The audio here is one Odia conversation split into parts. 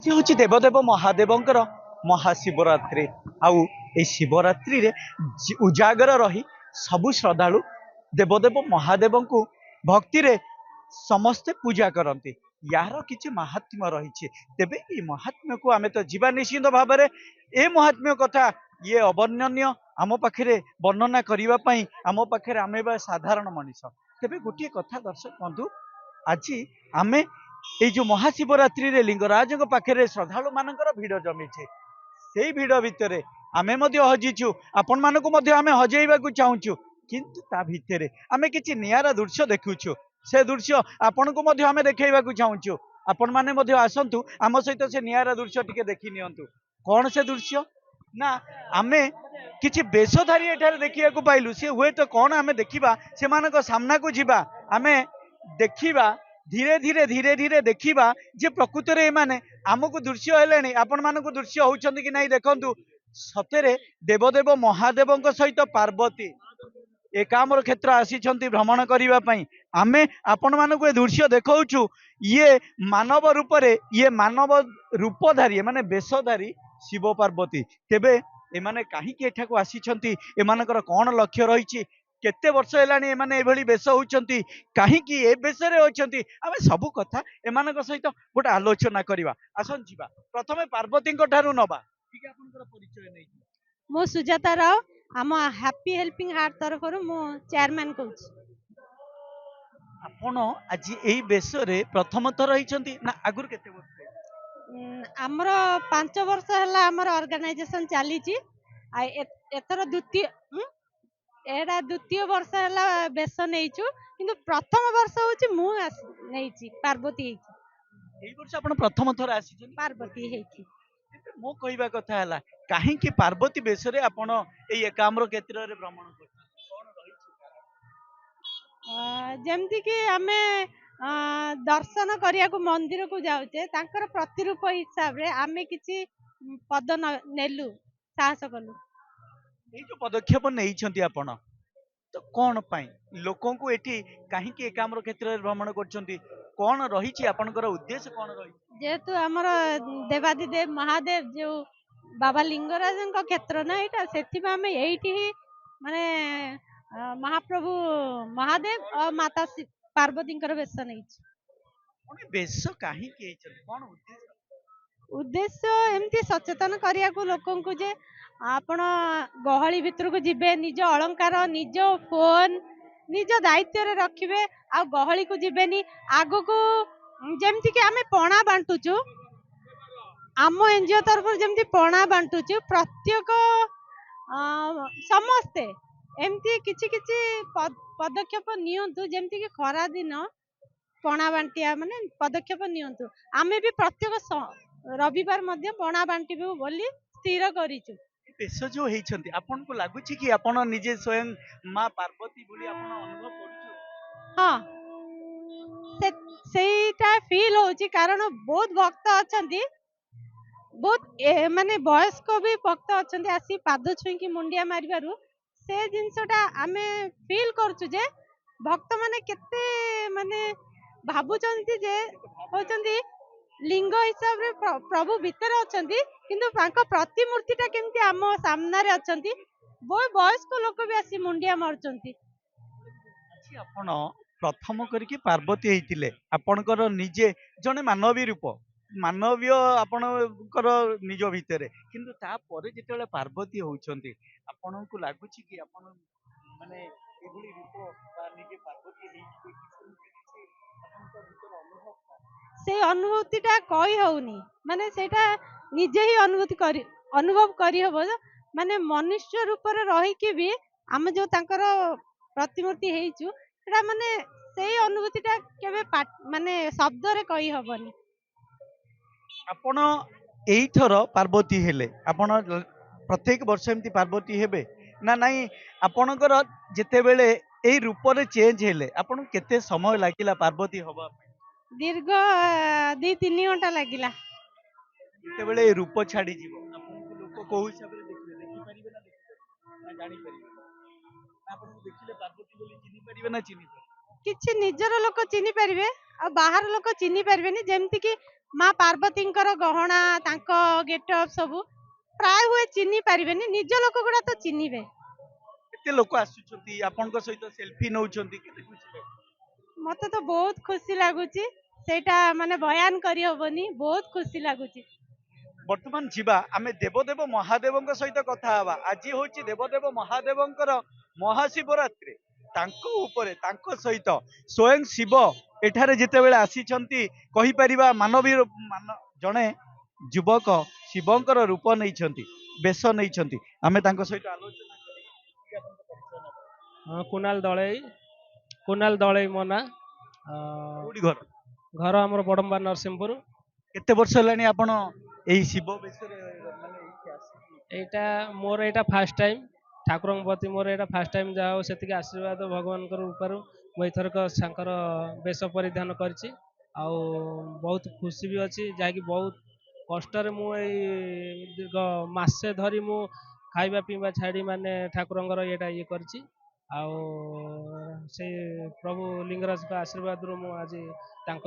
ସେ ହଉଛି ଦେବଦେବ ମହାଦେବଙ୍କର ମହାଶିବରାତ୍ରି। ଆଉ ଏଇ ଶିବରାତ୍ରିରେ ଉଜାଗର ରହି ସବୁ ଶ୍ରଦ୍ଧାଳୁ ଦେବଦେବ ମହାଦେବଙ୍କୁ ଭକ୍ତିରେ ସମସ୍ତେ ପୂଜା କରନ୍ତି। ୟାର କିଛି ମାହାତ୍ମ୍ୟ ରହିଛି। ତେବେ ଏଇ ମହାତ୍ମ୍ୟକୁ ଆମେ ତ ଯିବା ନିଶ୍ଚିନ୍ତ ଭାବରେ। ଏ ମହାତ୍ମ୍ୟ କଥା ଇଏ ଅବର୍ଣ୍ଣନୀୟ। ଆମ ପାଖରେ ବର୍ଣ୍ଣନା କରିବା ପାଇଁ ଆମ ପାଖରେ ଆମେ ବା ସାଧାରଣ ମଣିଷ। ତେବେ ଗୋଟିଏ କଥା ଦର୍ଶକ ବନ୍ଧୁ, ଆଜି ଆମେ ଏଇ ଯୋଉ ମହାଶିବରାତ୍ରିରେ ଲିଙ୍ଗରାଜଙ୍କ ପାଖରେ ଶ୍ରଦ୍ଧାଳୁ ମାନଙ୍କର ଭିଡ ଜମିଛି। ସେଇ ଭିଡ ଭିତରେ ଆମେ ମଧ୍ୟ ହଜିଛୁ, ଆପଣ ମାନଙ୍କୁ ମଧ୍ୟ ଆମେ ହଜେଇବାକୁ ଚାହୁଁଛୁ। କିନ୍ତୁ ତା ଭିତରେ ଆମେ କିଛି ନିଆରା ଦୃଶ୍ୟ ଦେଖୁଛୁ। ସେ ଦୃଶ୍ୟ ଆପଣଙ୍କୁ ମଧ୍ୟ ଆମେ ଦେଖେଇବାକୁ ଚାହୁଁଛୁ। ଆପଣ ମାନେ ମଧ୍ୟ ଆସନ୍ତୁ ଆମ ସହିତ ସେ ନିଆରା ଦୃଶ୍ୟ ଟିକେ ଦେଖି ନିଅନ୍ତୁ। କଣ ସେ ଦୃଶ୍ୟ ନା, ଆମେ କିଛି ବେଶଧାରୀ ଏଠାରେ ଦେଖିବାକୁ ପାଇଲୁ। ସେ ହୁଏତ କଣ ଆମେ ଦେଖିବା, ସେମାନଙ୍କ ସାମ୍ନାକୁ ଯିବା, ଆମେ ଦେଖିବା, ଧୀରେ ଧୀରେ ଧୀରେ ଧୀରେ ଦେଖିବା ଯେ ପ୍ରକୃତରେ ଏମାନେ ଆମକୁ ଦୃଶ୍ୟ ହେଲେଣି। ଆପଣ ମାନଙ୍କୁ ଦୃଶ୍ୟ ହଉଛନ୍ତି କି ନାଇଁ ଦେଖନ୍ତୁ। ସତରେ ଦେବଦେବ ମହାଦେବଙ୍କ ସହିତ ପାର୍ବତୀ ଏକାମ୍ର କ୍ଷେତ୍ର ଆସିଛନ୍ତି ଭ୍ରମଣ କରିବା ପାଇଁ। ଆମେ ଆପଣ ମାନଙ୍କୁ ଏ ଦୃଶ୍ୟ ଦେଖାଉଛୁ। ଇଏ ମାନବ ରୂପରେ, ଇଏ ମାନବ ରୂପଧାରୀ, ମାନେ ବେଶଧାରୀ ଶିବ ପାର୍ବତୀ। ତେବେ ଏମାନେ କାହିଁକି ଏଠାକୁ ଆସିଛନ୍ତି? ଏମାନଙ୍କର କଣ ଲକ୍ଷ୍ୟ ରହିଛି? କେତେ ବର୍ଷ ହେଲାଣି ଏମାନେ ଏଭଳି ବେଶ ହଉଛନ୍ତି? କାହିଁକି ଏ ବେଶରେ ଅଛନ୍ତି? ଆମେ ସବୁ କଥା ଏମାନଙ୍କ ସହିତ ଗୋଟେ ଆଲୋଚନା କରିବା। ଆସନ୍ତୁ ଯିବା ପ୍ରଥମେ ପାର୍ବତୀଙ୍କ ଠାରୁ ନବା। ଟିକେ ଆପଣଙ୍କର ପରିଚୟ ନେଇଯିବା। ମୁଁ ସୁଜାତା ରାଓ, ଆମ ହାପି ହେଲ୍ପିଂ ହାର୍ଟ ତରଫରୁ ମୁଁ ଚେୟାରମ୍ୟାନ୍ କହୁଛି। ଆପଣ ଆଜି ଏଇ ବେଶରେ ପ୍ରଥମ ଥର ହେଇଛନ୍ତି ନା ଆଗରୁ କେତେ ବର୍ଷ ହେଇଛି? ଆମର 5 ବର୍ଷ ହେଲା ଆମର ଅର୍ଗାନାଇଜେସନ ଚାଲିଛି। ଏଥର ଏଇଟା ଦ୍ୱିତୀୟ ବର୍ଷ ହେଲା ବେଶ ନେଇଛୁ, କିନ୍ତୁ ପ୍ରଥମ ବର୍ଷ ହଉଛି ମୁଁ ନେଇଛି ପାର୍ବତୀ ହେଇକି। ଏଇ ବର୍ଷ ଆପଣ ପ୍ରଥମ ଥର ଆସିଛନ୍ତି ପାର୍ବତୀ ହେଇକି। ମୋ କହିବା କଥା ହେଲା, କାହିଁକି ପାର୍ବତୀ ବେଶରେ ଆପଣ ଏଇ ଏକାମ୍ର କ୍ଷେତ୍ରରେ ଭ୍ରମଣ କରୁଛନ୍ତି? କଣ ରହିଛି? ଯେମିତି କି ଆମେ ଦର୍ଶନ କରିବାକୁ ମନ୍ଦିରକୁ ଯାଉଛେ, ତାଙ୍କର ପ୍ରତିରୂପ ହିସାବରେ ଆମେ କିଛି ପଦ ନେଲୁ, ସାହସ କଲୁ। ଏଇ ଯୋଉ ପଦକ୍ଷେପ ନେଇଛନ୍ତି ଆପଣ, ତ କଣ ପାଇଁ ଲୋକଙ୍କୁ ଏଠି କାହିଁକି ଏକାମ୍ର କ୍ଷେତ୍ରରେ ଭ୍ରମଣ କରୁଛନ୍ତି? କଣ ରହିଛି ଆପଣଙ୍କର ଉଦ୍ଦେଶ୍ୟ, କଣ ରହିଛି? ଯେହେତୁ ଆମର ଦେବାଦିଦେବ ମହାଦେବ ଯୋଉ ବାବା ଲିଙ୍ଗରାଜଙ୍କ କ୍ଷେତ୍ର ନା ଏଇଟା, ସେଥିପାଇଁ ଆମେ ଏଇଠି ହିଁ ମାନେ ମହାପ୍ରଭୁ ମହାଦେବ ଆଉ ମାତା ପାର୍ବତୀଙ୍କର ବେଶ ନେଇଛୁ। ଆପଣ ବେଶ କାହିଁକି ହେଇଛନ୍ତି, କଣ ଉଦ୍ଦେଶ୍ୟ? ଉଦ୍ଦେଶ୍ୟ ଏମିତି ସଚେତନ କରିବାକୁ ଲୋକଙ୍କୁ ଯେ ଆପଣ ଗହଳି ଭିତରକୁ ଯିବେ, ନିଜ ଅଳଙ୍କାର, ନିଜ ଫୋନ ନିଜ ଦାୟିତ୍ୱରେ ରଖିବେ, ଆଉ ଗହଳିକୁ ଯିବେନି। ଆଗକୁ ଯେମିତି କି ଆମେ ପଣା ବାଣ୍ଟୁଛୁ, ଆମ ଏନଜିଓ ତରଫରୁ ଯେମିତି ପଣା ବାଣ୍ଟୁଛୁ, ପ୍ରତ୍ୟେକ ସମସ୍ତେ ଏମିତି କିଛି କିଛି ପଦକ୍ଷେପ ନିଅନ୍ତୁ। ଯେମିତି କି ଖରା ଦିନ ପଣା ବାଣ୍ଟିଆ ମାନେ ପଦକ୍ଷେପ ନିଅନ୍ତୁ। ଆମେ ବି ପ୍ରତ୍ୟେକ ରବିବାର ମଧ୍ୟ ପଣା ବାଣ୍ଟିବୁ ବୋଲି ସ୍ଥିର କରିଛୁ। ବେଶ ଯୋଉ ହେଇଛନ୍ତି, ଆପଣଙ୍କୁ ଲାଗୁଛି କି ଆପଣ ନିଜେ ସ୍ୱୟଂ ମା ପାର୍ବତୀ ଭଳି ଆପଣ ଅନୁଭବ କରୁଛନ୍ତି? ହଁ, ସେଇଟା ଫିଲ୍ ହଉଛି, କାରଣ ବହୁତ ଭକ୍ତ ଅଛନ୍ତି, ବହୁତ ମାନେ ବୟସ୍କ ବି ଭକ୍ତ ଅଛନ୍ତି, ଆସି ପାଦ ଛୁଇଁକି ମୁଣ୍ଡିଆ ମାରିବାରୁ ସେ ଜିନିଷଟା ଆମେ ଫିଲ୍ କରୁଛୁ ଯେ ଭକ୍ତ ମାନେ କେତେ ମାନେ ଭାବୁଛନ୍ତି ଯେ ହଉଛନ୍ତି ଲିଙ୍ଗ ହିସାବରେ ପ୍ରଭୁ ଭିତରେ ଅଛନ୍ତି, କିନ୍ତୁ ତାଙ୍କ ପ୍ରତିମୂର୍ତ୍ତି ଟା କେମିତି ଆମ ସାମ୍ନାରେ ଅଛନ୍ତି। ବହୁତ ବୟସ୍କ ଲୋକ ବି ଆସି ମୁଣ୍ଡିଆ ମାରୁଛନ୍ତି। ଆପଣ ପ୍ରଥମ କରିକି ପାର୍ବତୀ ହେଇଥିଲେ, ଆପଣଙ୍କର ନିଜେ ଜଣେ ମାନବୀ ରୂପ, ମାନବୀୟ ଆପଣଙ୍କର ନିଜ ଭିତରେ, କିନ୍ତୁ ତାପରେ ଯେତେବେଳେ ପାର୍ବତୀ ହଉଛନ୍ତି, ଆପଣଙ୍କୁ ଲାଗୁଛି କି ଆପଣ ମାନେ ଏଭଳି ରୂପ ବା ନିଜେ ପାର୍ବତୀ ହେଇଯିବେ କି? ସେମିତି କିଛି ଆପଣଙ୍କ ଭିତରେ ଅନୁଭବ? ସେଇ ଅନୁଭୂତି ଟା କହି ହଉନି, ମାନେ ସେଇଟା ନିଜେ ହିଁ ଅନୁଭବ କରିହବ। ମାନେ ମନୁଷ୍ୟ ରୂପରେ ରହିକି ବି ଆମେ ଯୋଉ ତାଙ୍କର ପ୍ରତିମୂର୍ତ୍ତି ହେଇଛୁ, ସେଟା ମାନେ ସେଇ ଅନୁଭୂତି ଟା କେବେ ମାନେ ଶବ୍ଦରେ କହି ହବନି। ଆପଣ ଏଇଥର ପାର୍ବତୀ ହେଲେ, ଆପଣ ପ୍ରତ୍ୟେକ ବର୍ଷ ଏମିତି ପାର୍ବତୀ ହେବେ ନା ନାଇଁ? ଆପଣଙ୍କର ଯେତେବେଳେ ଏଇ ରୂପରେ ଚେଞ୍ଜ ହେଲେ, ଆପଣଙ୍କୁ କେତେ ସମୟ ଲାଗିଲା ପାର୍ବତୀ ହବା ପାଇଁ? ଦୀର୍ଘ 2-3 ଘଣ୍ଟା ଲାଗିଲା। ଯେତେବେଳେ ଏ ରୂପ ଛାଡିଯିବ, ଆପଣଙ୍କୁ ଲୋକ କୋଉ ହିସାବରେ ଦେଖିବେ? ଦେଖିପାରିବେ ନା ଦେଖିପାରିବେ ନା ଜାଣିପାରିବେ? ନା ଆପଣଙ୍କୁ ଦେଖିଲେ ପାର୍ବତୀ ବୋଲି ଚିହ୍ନି ପାରିବେ ନା ଚିହ୍ନି ପାରିବେ? କିଛି ନିଜର ଲୋକ ଚିହ୍ନି ପାରିବେ, ଆଉ ବାହାର ଲୋକ ଚିହ୍ନି ପାରିବେନି। ଯେମିତି କି ମା ପାର୍ବତୀଙ୍କର ଗହଣା ତାଙ୍କ ଗେଟଅପ୍ ସବୁ ପ୍ରାୟ ହୁଏ ଚିହ୍ନି ପାରିବେନି, ନିଜ ଲୋକ ଗୁଡା ତ ଚିହ୍ନିବେ। କେତେ ଲୋକ ଆସୁଛନ୍ତି ଆପଣଙ୍କ ସହିତ ସେଲ୍ଫି ନଉଛନ୍ତି, କେତେ ଖୁସି ଲାଗୁଛି? ମତେ ତ ବହୁତ ଖୁସି ଲାଗୁଛି, ସେଇଟା ମାନେ ବୟାନ କରିହବନି, ବହୁତ ଖୁସି ଲାଗୁଛି। ବର୍ତ୍ତମାନ ଯିବା ଆମେ ଦେବଦେବ ମହାଦେବଙ୍କ ସହିତ କଥା ହେବା। ଆଜି ହଉଛି ଦେବଦେବ ମହାଦେବଙ୍କର ମହାଶିବରାତ୍ରି। ତାଙ୍କ ଉପରେ ତାଙ୍କ ସହିତ ସ୍ୱୟଂ ଶିବ ଏଠାରେ ଯେତେବେଳେ ଆସିଛନ୍ତି, କହିପାରିବା ମାନବୀୟ ଜଣେ ଯୁବକ ଶିବଙ୍କର ରୂପ ନେଇଛନ୍ତି, ବେଶ ନେଇଛନ୍ତି। ଆମେ ତାଙ୍କ ସହିତ ଆଲୋଚନା କରି ଟିକେ ଆପଣଙ୍କ ପରିଚୟ ନେବା। ହଁ, କୁନାଲ ଦଳେଇ ମୋ ନାଁ। କୋଉଠି ଘର? ଘର ଆମର ବଡମ୍ବା ନରସିଂହପୁର। କେତେ ବର୍ଷ ହେଲାଣି ଆପଣ ଏଇ ଶିବ ବେଶରେ ମାନେ ଏଇଠି ଆସିକି? ଏଇଟା ଫାଷ୍ଟ ଟାଇମ୍। ଠାକୁରଙ୍କ ପ୍ରତି ମୋର ଏଇଟା ଫାଷ୍ଟ ଟାଇମ୍, ଯାହା ହଉ ସେତିକି ଆଶୀର୍ବାଦ ଭଗବାନଙ୍କର ରୂପାରୁ ମୁଁ ଏଥରକ ତାଙ୍କର ବେଶ ପରିଧାନ କରିଛି। ଆଉ ବହୁତ ଖୁସି ବି ଅଛି, ଯାହାକି ବହୁତ କଷ୍ଟରେ ମୁଁ ଏଇ ଦୀର୍ଘ ମାସେ ଧରି ମୁଁ ଖାଇବା ପିଇବା ଛାଡ଼ି ମାନେ ଠାକୁରଙ୍କର ଇଏ କରିଛି। ଆଉ ସେଇ ପ୍ରଭୁ ଲିଙ୍ଗରାଜଙ୍କ ଆଶୀର୍ବାଦରୁ ମୁଁ ଆଜି ତାଙ୍କ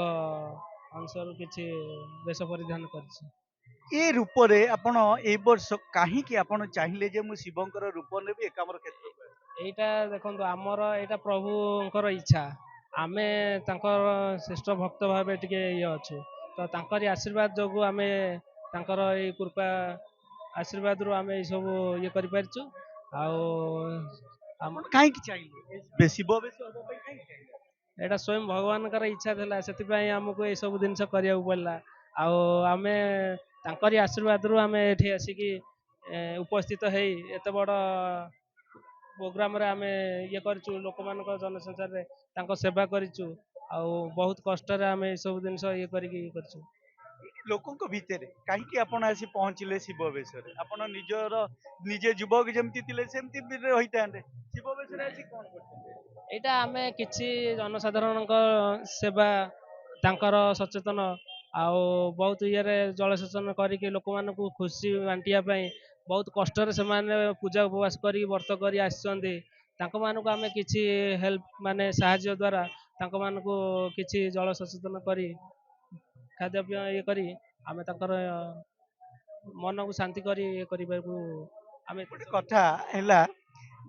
ଅଂଶରୁ କିଛି ବେଶ ପରିଧାନ କରିଛି। ଏ ରୂପରେ ଆପଣ ଏଇ ବର୍ଷ କାହିଁକି ଆପଣ ଚାହିଁଲେ ଯେ ମୁଁ ଶିବଙ୍କର ରୂପ ନେବି ଏକାମ୍ର କ୍ଷେତ୍ରକୁ ଆସିବି? ଏଇଟା ଦେଖନ୍ତୁ, ଆମର ଏଇଟା ପ୍ରଭୁଙ୍କର ଇଚ୍ଛା। ଆମେ ତାଙ୍କର ଶ୍ରେଷ୍ଠ ଭକ୍ତ ଭାବେ ଟିକେ ଅଛୁ, ତ ତାଙ୍କରି ଆଶୀର୍ବାଦ ଯୋଗୁଁ ଆମେ ତାଙ୍କର ଏଇ କୃପା ଆଶୀର୍ବାଦରୁ ଆମେ ଏଇ ସବୁ କରିପାରିଛୁ। ଆଉ ଆପଣ କାହିଁକି ଚାହିଁଲେ ଶିବ ବେଶ ହବା ପାଇଁ କାହିଁକି ଚାହିଁଲେ? ଏଇଟା ସ୍ୱୟଂ ଭଗବାନଙ୍କର ଇଚ୍ଛା ଥିଲା, ସେଥିପାଇଁ ଆମକୁ ଏଇ ସବୁ ଜିନିଷ କରିବାକୁ ପଡ଼ିଲା। ଆଉ ଆମେ ତାଙ୍କରି ଆଶୀର୍ବାଦରୁ ଆମେ ଏଠି ଆସିକି ଉପସ୍ଥିତ ହେଇ ଏତେ ବଡ଼ ପ୍ରୋଗ୍ରାମରେ ଆମେ କରିଛୁ, ଲୋକମାନଙ୍କ ଜନସଂଚାରରେ ତାଙ୍କ ସେବା କରିଛୁ। ଆଉ ବହୁତ କଷ୍ଟରେ ଆମେ ଏସବୁ ଜିନିଷ କରିକି କରିଛୁ। ଲୋକଙ୍କ ଭିତରେ କାହିଁକି ଆପଣ ଆସି ପହଞ୍ଚିଲେ ଶିବ ବେଶରେ? ଆପଣ ନିଜେ ଯୁବକ ଯେମିତି ଥିଲେ ସେମିତି ବି ରହିଥାନ୍ତେ, ଶିବ ବେଶରେ ଆସି କଣ କରୁଛନ୍ତି? ଏଇଟା ଆମେ କିଛି ଜନସାଧାରଣଙ୍କ ସେବା, ତାଙ୍କର ସଚେତନ, ଆଉ ବହୁତ ଇଏରେ ଜଳସେଚନ କରିକି ଲୋକମାନଙ୍କୁ ଖୁସି ବାଣ୍ଟିବା ପାଇଁ ବହୁତ କଷ୍ଟରେ ସେମାନେ ପୂଜା ଉପବାସ କରିକି ବ୍ରତ କରି ଆସିଛନ୍ତି। ତାଙ୍କମାନଙ୍କୁ ଆମେ କିଛି ହେଲ୍ପ ମାନେ ସାହାଯ୍ୟ ଦ୍ୱାରା ତାଙ୍କମାନଙ୍କୁ କିଛି ଜଳ ସଚେତନ କରି ଖାଦ୍ୟପେୟ କରି ଆମେ ତାଙ୍କର ମନକୁ ଶାନ୍ତି କରି କରିବାକୁ ଆମେ ଗୋଟେ କଥା ହେଲା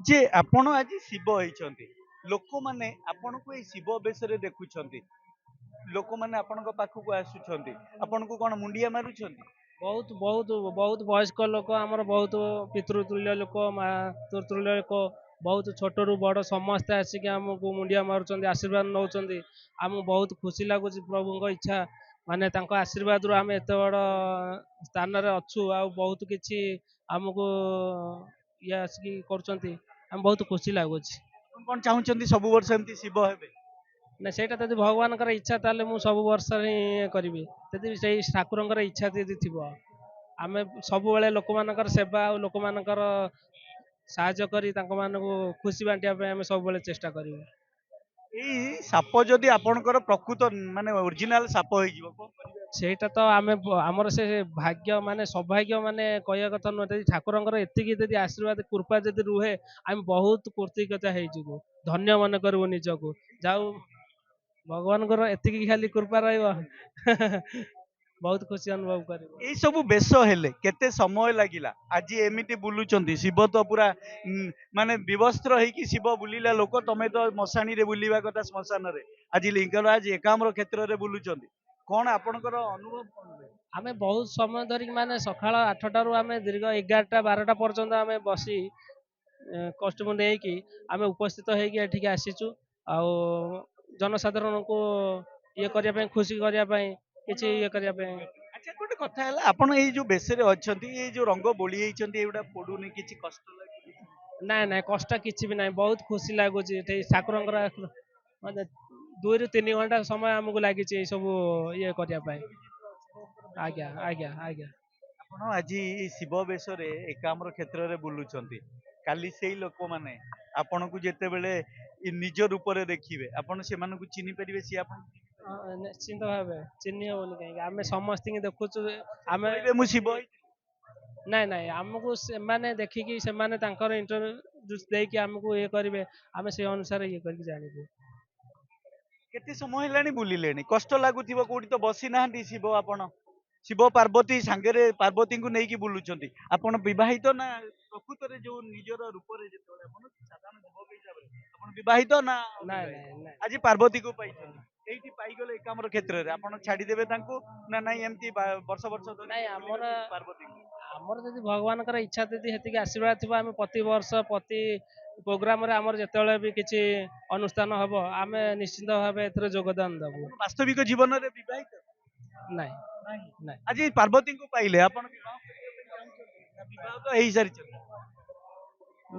ଯେ ଆପଣ ଆଜି ଶିବ ହେଇଛନ୍ତି, ଲୋକମାନେ ଆପଣଙ୍କୁ ଏଇ ଶିବ ବେଶରେ ଦେଖୁଛନ୍ତି, ଲୋକମାନେ ଆପଣଙ୍କ ପାଖକୁ ଆସୁଛନ୍ତି, ଆପଣଙ୍କୁ କଣ ମୁଣ୍ଡିଆ ମାରୁଛନ୍ତି? ବହୁତ ବହୁତ ବହୁତ ବୟସ୍କ ଲୋକ, ଆମର ବହୁତ ପିତୃତୁଲ୍ୟ ଲୋକ, ମାତୃତୁଲ୍ୟ ଲୋକ, ବହୁତ ଛୋଟରୁ ବଡ଼ ସମସ୍ତେ ଆସିକି ଆମକୁ ମୁଣ୍ଡିଆ ମାରୁଛନ୍ତି, ଆଶୀର୍ବାଦ ନେଉଛନ୍ତି। ଆମକୁ ବହୁତ ଖୁସି ଲାଗୁଛି, ପ୍ରଭୁଙ୍କ ଇଚ୍ଛା ମାନେ ତାଙ୍କ ଆଶୀର୍ବାଦରୁ ଆମେ ଏତେ ବଡ଼ ସ୍ଥାନରେ ଅଛୁ। ଆଉ ବହୁତ କିଛି ଆମକୁ ଆସିକି କରୁଛନ୍ତି, ଆମେ ବହୁତ ଖୁସି ଲାଗୁଛି। ଆପଣ କଣ ଚାହୁଁଛନ୍ତି ସବୁ ବର୍ଷ ଏମିତି ଶିବ ହେବେ? ନା, ସେଇଟା ଯଦି ଭଗବାନଙ୍କର ଇଚ୍ଛା ତାହେଲେ ମୁଁ ସବୁ ବର୍ଷରେ ହିଁ କରିବି। ଯଦି ସେଇ ଠାକୁରଙ୍କର ଇଚ୍ଛା ଯଦି ଥିବ, ଆମେ ସବୁବେଳେ ଲୋକମାନଙ୍କର ସେବା ଆଉ ଲୋକମାନଙ୍କର ସାହାଯ୍ୟ କରି ତାଙ୍କମାନଙ୍କୁ ଖୁସି ବାଣ୍ଟିବା ପାଇଁ ଆମେ ସବୁବେଳେ ଚେଷ୍ଟା କରିବୁ। ଏଇ ସାପ ଯଦି ଆପଣଙ୍କର ପ୍ରକୃତ ମାନେ ଅରିଜିନାଲ ସାପ ହେଇଯିବ କଣ କରିବେ? ସେଇଟା ତ ଆମର ସେ ଭାଗ୍ୟ ମାନେ ସୌଭାଗ୍ୟ ମାନେ କହିବା କଥା ନୁହେଁ। ଯଦି ଠାକୁରଙ୍କର ଏତିକି ଯଦି ଆଶୀର୍ବାଦ କୃପା ଯଦି ରୁହେ, ଆମେ ବହୁତ କୃତଜ୍ଞତା ହେଇଯିବୁ, ଧନ୍ୟ ମନେ କରିବୁ ନିଜକୁ। ଯାଉ ଭଗବାନଙ୍କର ଏତିକି ଖାଲି କୃପା ରହିବ, ବହୁତ ଖୁସି ଅନୁଭବ କରିବୁ। ଏଇ ସବୁ ବେଶ ହେଲେ କେତେ ସମୟ ଲାଗିଲା? ଆଜି ଏମିତି ବୁଲୁଛନ୍ତି, ଶିବ ତ ପୁରା ମାନେ ବିବସ୍ତ୍ର ହେଇକି ଶିବ ବୁଲିଲା ଲୋକ, ତମେ ତ ମଶାଣିରେ ବୁଲିବା କଥା ଶ୍ମଶାନରେ, ଆଜି ଲିଙ୍ଗରାଜ ଏକାମ୍ର କ୍ଷେତ୍ରରେ ବୁଲୁଛନ୍ତି, କଣ ଆପଣଙ୍କର ଅନୁଭବ କଣ ହୁଏ? ଆମେ ବହୁତ ସମୟ ଧରିକି ମାନେ ସକାଳ 8ଟାରୁ ଆମେ ଦୀର୍ଘ 11ଟା 12ଟା ପର୍ଯ୍ୟନ୍ତ ଆମେ ବସି କଷ୍ଟ୍ୟୁମ ନେଇକି ଆମେ ଉପସ୍ଥିତ ହେଇକି ଏଠିକି ଆସିଛୁ। ଆଉ ଜନସାଧାରଣଙ୍କୁ କରିବା ପାଇଁ, ଖୁସି କରିବା ପାଇଁ, କିଛି କରିବା ପାଇଁ। ଆଚ୍ଛା, ଗୋଟେ କଥା ହେଲା, ଆପଣ ଏଇ ଯୋଉ ବେଶରେ ଅଛନ୍ତି, ଏଇ ଯୋଉ ରଙ୍ଗ ବୋଳି ହେଇଛନ୍ତି, ଏଇଗୁଡା ପଡୁନି, କିଛି କଷ୍ଟ ଲାଗୁନି? ନାଇଁ ନାଇଁ, କଷ୍ଟ କିଛି ବି ନାହିଁ, ବହୁତ ଖୁସି ଲାଗୁଛି। ଏଠି ଠାକୁରଙ୍କର ମାନେ 2ରୁ 3 ଘଣ୍ଟା ସମୟ ଆମକୁ ଲାଗିଛି ଏଇ ସବୁ କରିବା ପାଇଁ। ଆଜ୍ଞା ଆଜ୍ଞା ଆଜ୍ଞା। ଆପଣ ଆଜି ଏଇ ଶିବ ବେଶରେ ଏକାମ୍ର କ୍ଷେତ୍ରରେ ବୁଲୁଛନ୍ତି, କାଲି ସେଇ ଲୋକମାନେ ଆପଣଙ୍କୁ ଯେତେବେଳେ ନିଜ ରୂପରେ ଦେଖିବେ, ଆପଣ ସେମାନଙ୍କୁ ଚିହ୍ନି ପାରିବେ? ସିଏ ଆପଣ ନିଶ୍ଚିନ୍ତ ଭାବେ ଚିହ୍ନି ହବନି କାହିଁକି, ଆମେ ସମସ୍ତଙ୍କୁ ଦେଖୁଛୁ। ଆମେ ମୁଁ ଶିବ ହେଇଛି। ନାଇଁ ନାଇଁ, ଆମକୁ ସେମାନେ ଦେଖିକି ସେମାନେ ତାଙ୍କର ଇଣ୍ଟରଭ୍ୟୁ ଦେଇକି ଆମକୁ କରିବେ, ଆମେ ସେଇ ଅନୁସାରେ କରିକି ଜାଣିବୁ। କେତେ ସମୟ ହେଲାଣି ବୁଲିଲେଣି କଷ୍ଟ ଲାଗୁଥିବ କୋଉଠି ତ ବସି ନାହାନ୍ତି ଶିବ ଆପଣ ଶିବ ପାର୍ବତୀ ସାଙ୍ଗରେ ପାର୍ବତୀଙ୍କୁ ନେଇକି ବୁଲୁଛନ୍ତି ଆପଣ ବିବାହିତ ନା ପ୍ରକୃତରେ ଯୋଉ ନିଜର ରୂପରେ ଯେତେବେଳେ ଆପଣ ସାଧାରଣ ଯୁବକ ହିସାବରେ ଆପଣ ବିବାହିତ ନା ନାଇଁ ଅବିବାହିତ? ନାଇଁ ନାଇଁ ଆଜି ପାର୍ବତୀକୁ ପାଇଛନ୍ତି ଏଇଠି ପାଇଗଲେ ଏକାମ୍ର କ୍ଷେତ୍ରରେ ଆପଣ ଛାଡିଦେବେ ତାଙ୍କୁ ନା ନାଇଁ ଏମିତି ବର୍ଷ ବର୍ଷ ଧରି ନାଇଁ ବୁଲିବେ ଆମର ସେଠି ପାର୍ବତୀଙ୍କୁ ଆମର ଯଦି ଭଗବାନଙ୍କର ଇଚ୍ଛା ଯଦି ସେତିକି ଆଶୀର୍ବାଦ ଥିବ ଆମେ ପ୍ରତିବର୍ଷ ପ୍ରତି ପ୍ରୋଗ୍ରାମରେ ଆମର ଯେତେବେଳେ ବି କିଛି ଅନୁଷ୍ଠାନ ହବ ଆମେ ନିଶ୍ଚିନ୍ତ ଭାବେ ଏଥିରେ ଯୋଗଦାନ ଦବୁ। ଆପଣ ବାସ୍ତବିକ ଜୀବନରେ ବିବାହିତ ନାଇଁ ନାହିଁ ନାଇଁ ଆଜି ପାର୍ବତୀଙ୍କୁ ପାଇଲେ ଆପଣ ବିବାହ କରିବା ପାଇଁ ଚାହୁଁଛନ୍ତି ନା ବିବାହ ତ ହେଇସାରିଛନ୍ତି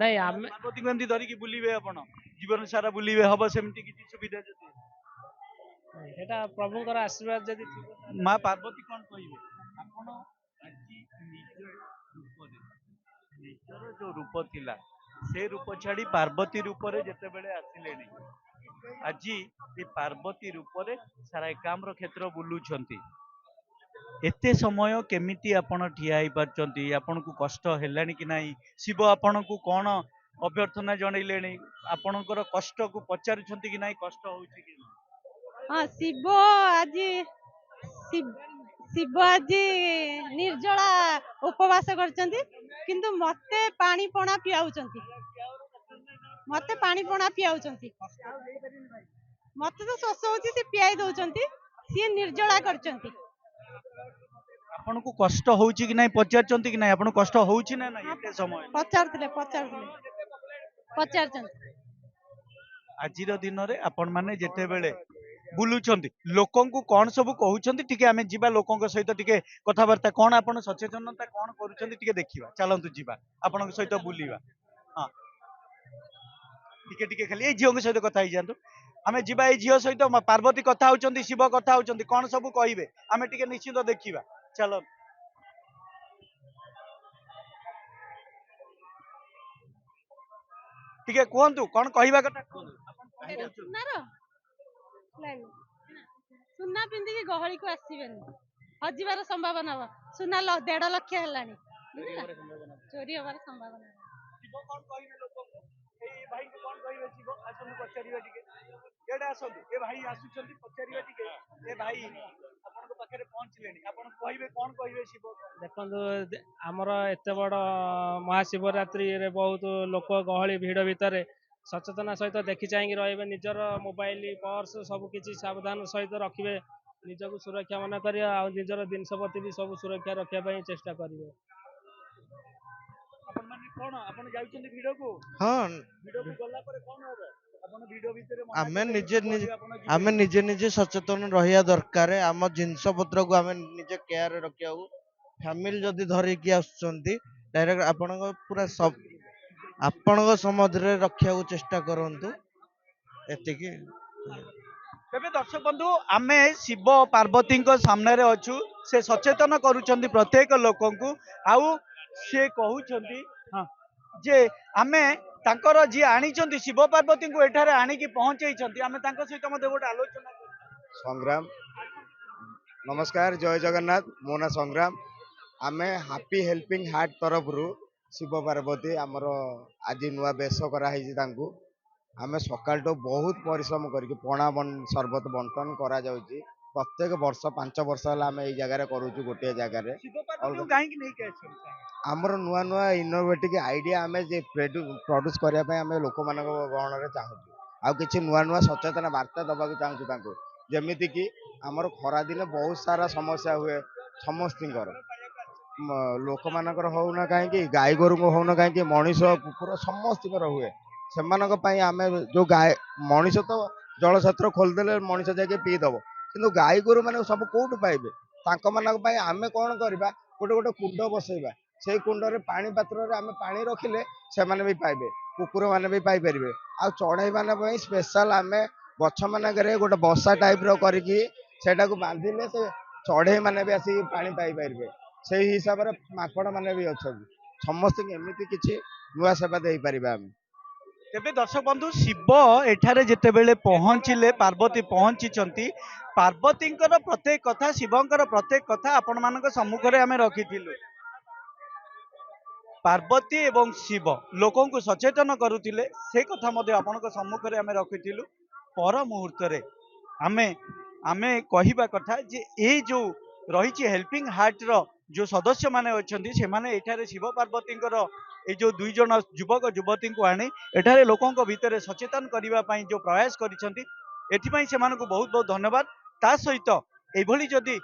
ନାଇଁ ଆମେ ପାର୍ବତୀକୁ ଏମିତି ଧରିକି ବୁଲିବେ ଆପଣ ଜୀବନ ସାରା ବୁଲିବେ ହବ ସେମିତି କିଛି ସୁବିଧା ଯଦି ସେଇଟା ପ୍ରଭୁଙ୍କର ଆଶୀର୍ବାଦ ଯଦି ଥିବ ତାହେଲେ ମା ପାର୍ବତୀ କଣ କହିବେ ଆପଣ ଆଜି ନିଜ ରୂପରେ ନିଜର ଯୋଉ ରୂପ ଥିଲା ସେ ରୂପ ଛାଡି ପାର୍ବତୀ ରୂପରେ ଯେତେବେଳେ ଆସିଲେଣି ଆଜି ଏ ପାର୍ବତୀ ରୂପରେ ସାରା ଏକାମ୍ର କ୍ଷେତ୍ର ବୁଲୁଛନ୍ତି ଏତେ ସମୟ କେମିତି ଆପଣ ଠିଆ ହେଇପାରୁଛନ୍ତି ଆପଣଙ୍କୁ କଷ୍ଟ ହେଲାଣି କି ନାହିଁ ଶିବ ଆପଣଙ୍କୁ କଣ ଅଭ୍ୟର୍ଥନା ଜଣେଇଲେଣି ଆପଣଙ୍କର କଷ୍ଟକୁ ପଚାରୁଛନ୍ତି କି ନାହିଁ କଷ୍ଟ ହଉଛି କି ନାହିଁ ହଁ ଶିବ ଆଜି ନିର୍ଜଳା ଉପବାସ କରିଛନ୍ତି କିନ୍ତୁ ମତେ ପାଣି ପଣା ପିଆଉଛନ୍ତି ମତେ ତ ଶୋଷ ହଉଛି ସେ ପିଆଇ ଦଉଛନ୍ତି ସିଏ ନିର୍ଜଳା କରିଛନ୍ତି। ଆପଣଙ୍କୁ କଷ୍ଟ ହଉଛି କି ନାଇଁ ପଚାରୁଛନ୍ତି କି ନାଇଁ ଆପଣଙ୍କୁ କଷ୍ଟ ହଉଛି ନା ନାଇଁ ହଁ ଏତେ ସମୟ ପଚାରୁଛନ୍ତି। ଆଜିର ଦିନରେ ଆପଣ ମାନେ ଯେତେବେଳେ ବୁଲୁଛନ୍ତି ଲୋକଙ୍କୁ କଣ ସବୁ କହୁଛନ୍ତି ଟିକେ ଆମେ ଯିବା ଲୋକଙ୍କ ସହିତ ଟିକେ କଥାବାର୍ତ୍ତା କଣ ଆପଣ ସଚେତନତା କଣ କରୁଛନ୍ତି ଟିକେ ଦେଖିବା ଚାଲନ୍ତୁ ଯିବା ଆପଣଙ୍କ ସହିତ ବୁଲିବା ହଁ ଟିକେ ଟିକେ ଖାଲି ଏଇ ଝିଅଙ୍କ ସହିତ କଥା ହେଇଯାଆନ୍ତୁ ଆମେ ଯିବା ଏଇ ଝିଅ ସହିତ ପାର୍ବତୀ କଥା ହଉଛନ୍ତି ଶିବ କଥା ହଉଛନ୍ତି କଣ ସବୁ କହିବେ ଆମେ ଟିକେ ନିଶ୍ଚିନ୍ତ ଦେଖିବା ଚାଲ ଟିକେ କୁହନ୍ତୁ କଣ କହିବା କଥା କୁହନ୍ତୁ ଆପଣ କଣ କହୁଛନ୍ତି ସୁନା ପିନ୍ଧିକି ଗହଳିକୁ ଆସିବେନି ହଜିବାର ସମ୍ଭାବନା ସୁନା 1.5 ଲକ୍ଷ ହେଲାଣି ଚୋରି ହବାର ସମ୍ଭାବନା ଶିବ କଣ କହିବେ ଲୋକଙ୍କୁ ଏଇ ଭାଇଙ୍କୁ କଣ କହିବେ ଶିବ ଆସନ୍ତୁ ପଚାରିବା ଟିକେ ଏଇଟା ଆସନ୍ତୁ ଏ ଭାଇ ଆସୁଛନ୍ତି ପଚାରିବା ଟିକେ ଏ ଭାଇ ଆପଣଙ୍କ ପାଖରେ ପହଞ୍ଚିଲେଣି ଆପଣ କହିବେ କଣ କହିବେ ଶିବ ଦେଖନ୍ତୁ ଆମର ଏତେ ବଡ ମହାଶିବରାତ୍ରିରେ ବହୁତ ଲୋକ ଗହଳି ଭିଡ ଭିତରେ ସଚେତନା ସହିତ ଦେଖି ଚାହିଁକି ରହିବେ ନିଜର ମୋବାଇଲ ପର୍ସ ସବୁ କିଛି ସାବଧାନ ସହିତ ରଖିବେ ନିଜକୁ ସୁରକ୍ଷା ମନେ କରିବା ଆଉ ନିଜର ଜିନିଷ ପ୍ରତି ବି ସବୁ ସୁରକ୍ଷା ରଖିବା ପାଇଁ ଚେଷ୍ଟା କରିବେ। ଆପଣ ମାନେ କଣ ଆପଣ ଯାଉଛନ୍ତି ଭିଡକୁ ହଁ ଭିଡକୁ ଗଲା ପରେ କଣ ହବ ଆପଣ ଭିଡ ଭିତରେ ଆମେ ମନା କଲେ ନିଜେ କୁଆଡେ ଆପଣ ଆମେ ଯିବେନି ନିଜେ ସଚେତନ ରହିବା ଦରକାର ଆମ ଜିନିଷ ପତ୍ରକୁ ଆମେ ନିଜେ କେୟାର ରଖିବାକୁ ଫ୍ୟାମିଲି ଯଦି ଧରିକି ଆସୁଛନ୍ତି ଡାଇରେକ୍ଟ ଆପଣଙ୍କ ସମୁଦ୍ରରେ ରଖିବାକୁ ଚେଷ୍ଟା କରନ୍ତୁ ଏତିକି। ତେବେ ଦର୍ଶକ ବନ୍ଧୁ ଆମେ ଶିବ ପାର୍ବତୀଙ୍କ ସାମ୍ନାରେ ଅଛୁ ସେ ସଚେତନ କରୁଛନ୍ତି ପ୍ରତ୍ୟେକ ଲୋକଙ୍କୁ ଆଉ ସେ କହୁଛନ୍ତି ହଁ ଯେ ଆମେ ତାଙ୍କର ଯିଏ ଆଣିଛନ୍ତି ଶିବ ପାର୍ବତୀଙ୍କୁ ଏଠାରେ ଆଣିକି ପହଞ୍ଚେଇଛନ୍ତି ଆମେ ତାଙ୍କ ସହିତ ମଧ୍ୟ ଗୋଟେ ଆଲୋଚନା ସଂଗ୍ରାମ ନମସ୍କାର ଜୟ ଜଗନ୍ନାଥ ମୋ ନାଁ ସଂଗ୍ରାମ ଆମେ ହାପି ହେଲ୍ପିଂ ହାର୍ଟ ତରଫରୁ ଶିବ ପାର୍ବତୀ ଆମର ଆଜି ନୂଆ ବେଶ କରାହେଇଛି ତାଙ୍କୁ ଆମେ ସକାଳଠୁ ବହୁତ ପରିଶ୍ରମ କରିକି ପଣା ସରବତ ବଣ୍ଟନ କରାଯାଉଛି ପ୍ରତ୍ୟେକ ବର୍ଷ 5 ବର୍ଷ ହେଲା ଆମେ ଏଇ ଜାଗାରେ କରୁଛୁ ଗୋଟିଏ ଜାଗାରେ ଶିବ ପାର୍ବତୀଙ୍କୁ କାହିଁକି ନେଇକି ଆସିଛନ୍ତି ଆମର ନୂଆ ନୂଆ ଇନୋଭେଟିଭ ଆଇଡିଆ ଆମେ ଯେ ପ୍ରଡ୍ୟୁସ କରିବା ପାଇଁ ଆମେ ଲୋକମାନଙ୍କ ଗହଣରେ ଚାହୁଁଛୁ ଆଉ କିଛି ନୂଆ ନୂଆ ସଚେତନ ବାର୍ତ୍ତା ଦବାକୁ ଚାହୁଁଛୁ ତାଙ୍କୁ ଯେମିତି କି ଆମର ଖରାଦିନେ ବହୁତ ସାରା ସମସ୍ୟା ହୁଏ ସମସ୍ତଙ୍କର ଲୋକମାନଙ୍କର ହଉନା କାହିଁକି ଗାଈ ଗୋରୁଙ୍କ ହଉନା କାହିଁକି ମଣିଷ କୁକୁର ସମସ୍ତଙ୍କର ହୁଏ ସେମାନଙ୍କ ପାଇଁ ଆମେ ଯୋଉ ମଣିଷ ତ ଜଳଛତ୍ର ଖୋଲିଦେଲେ ମଣିଷ ଯାଇକି ପିଇଦବ କିନ୍ତୁ ଗାଈ ଗୋରୁ ମାନେ ସବୁ କୋଉଠୁ ପାଇବେ ତାଙ୍କ ମାନଙ୍କ ପାଇଁ ଆମେ କଣ କରିବା ଗୋଟେ ଗୋଟେ କୁଣ୍ଡ ବସେଇବା ସେଇ କୁଣ୍ଡରେ ପାଣି ପାତ୍ରରେ ଆମେ ପାଣି ରଖିଲେ ସେମାନେ ବି ପାଇବେ କୁକୁର ମାନେ ବି ପାଇପାରିବେ ଆଉ ଚଢେଇ ମାନଙ୍କ ପାଇଁ ସ୍ପେଶାଲ ଆମେ ଗଛ ମାନଙ୍କରେ ଗୋଟେ ବସା ଟାଇପ ର କରିକି ସେଟାକୁ ବାନ୍ଧିଲେ ସେ ଚଢେଇ ମାନେ ବି ଆସିକି ପାଣି ପାଇପାରିବେ ସେଇ ହିସାବରେ ମାଙ୍କଡ ମାନେ ବି ଅଛନ୍ତି ସମସ୍ତଙ୍କୁ ଏମିତି କିଛି ନୂଆ ସେବା ଦେଇପାରିବା ଆମେ। ତେବେ ଦର୍ଶକ ବନ୍ଧୁ ଶିବ ଏଠାରେ ଯେତେବେଳେ ପହଞ୍ଚିଲେ ପାର୍ବତୀ ପହଞ୍ଚିଛନ୍ତି ପାର୍ବତୀଙ୍କର ପ୍ରତ୍ୟେକ କଥା ଶିବଙ୍କର ପ୍ରତ୍ୟେକ କଥା ଆପଣମାନଙ୍କ ସମ୍ମୁଖରେ ଆମେ ରଖିଥିଲୁ ପାର୍ବତୀ ଏବଂ ଶିବ ଲୋକଙ୍କୁ ସଚେତନ କରୁଥିଲେ ସେ କଥା ମଧ୍ୟ ଆପଣଙ୍କ ସମ୍ମୁଖରେ ଆମେ ରଖିଥିଲୁ ପର ମୁହୂର୍ତ୍ତରେ आमे आमे कहिबा कथा जे ए जो रही हेल्पिंग हार्ट रो जो सदस्य माने अछंती से माने एठारे शिव पार्वती ए जो दुई जन युवक युवती को आनी एठारे लोकों भितर सचेतन करने जो प्रयास करिसेंती एथिपाई से मानको बहुत बहुत धन्यवाद। ता सहित एभली जदि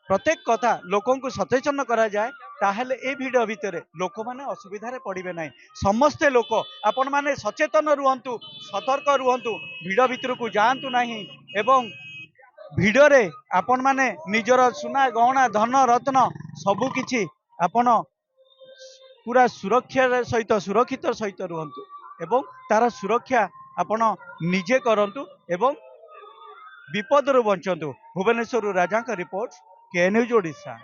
प्रत्येक कथा लोकों को सचेतन करा जाए ताहले ए भिडियो भितर लोक माने असुविधा पड़े ना समस्ते लोक आपण माने सचेतन रुहंतु सतर्क रुहंतु भिडियो भितर को जातु नहीं एवं भिडियो रे आपण माने निजर सुना गहना धन रत्न सबु किछि आपण पूरा सुरक्षा सहित सुरक्षित सहित रुहंतु एवं तार सुरक्षा आपण निजे करंतु एवं विपदरू बंचंतु। भुवनेश्वर राजा का रिपोर्ट के न्यूज ओडिशा।